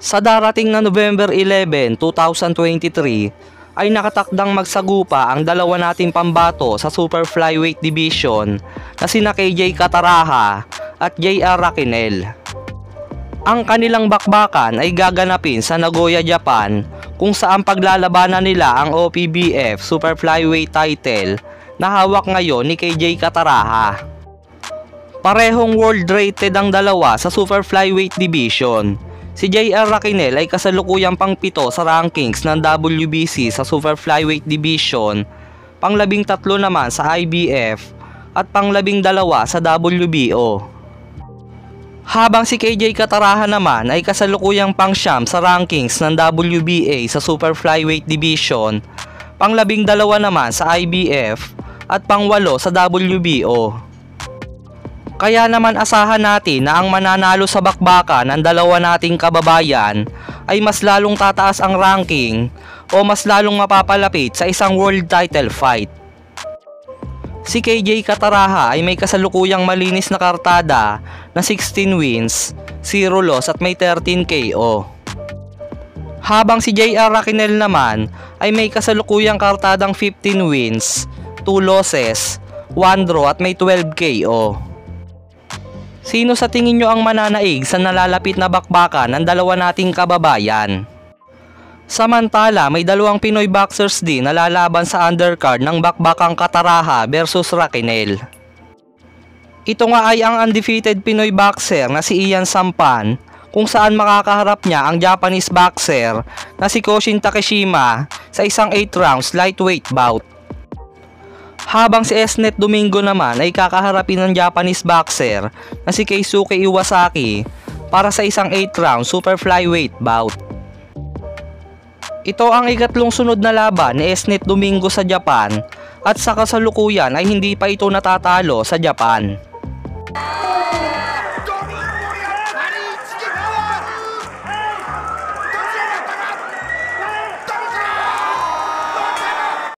Sa darating na November 11, 2023 ay nakatakdang magsagupa ang dalawa nating pambato sa Super Flyweight Division na sina KJ Cataraha at JR Raquinel. Ang kanilang bakbakan ay gaganapin sa Nagoya, Japan, kung saan paglalabanan nila ang OPBF Super Flyweight title na hawak ngayon ni KJ Cataraha. Parehong world rated ang dalawa sa Super Flyweight Division. Si JR Raquinel ay kasalukuyang pang-7 sa rankings ng WBC sa Super Flyweight Division, pang-13 naman sa IBF at pang-12 sa WBO. Habang si KJ Cataraha naman ay kasalukuyang pang-9 sa rankings ng WBA sa Super Flyweight Division, pang-12 naman sa IBF at pang-8 sa WBO. Kaya naman asahan natin na ang mananalo sa bakbakan ng dalawa nating kababayan ay mas lalong tataas ang ranking o mas lalong mapapalapit sa isang world title fight. Si KJ Cataraha ay may kasalukuyang malinis na kartada na 16 wins, 0 loss at may 13 KO. Habang si JR Raquinel naman ay may kasalukuyang kartadang 15 wins, 2 losses, 1 draw at may 12 KO. Sino sa tingin nyo ang mananaig sa nalalapit na bakbakan ng dalawa nating kababayan? Samantala, may dalawang Pinoy boxers din na lalaban sa undercard ng bakbakang Cataraha versus Raquinel. Ito nga ay ang undefeated Pinoy boxer na si Ian Sampan, kung saan makakaharap niya ang Japanese boxer na si Koshin Takeshima sa isang 8 rounds lightweight bout. Habang si Esnet Domingo naman ay kakaharapin ng Japanese boxer na si Keisuke Iwasaki para sa isang 8 round super flyweight bout. Ito ang ikatlong sunod na laban ni Esnet Domingo sa Japan at sa kasalukuyan ay hindi pa ito natatalo sa Japan.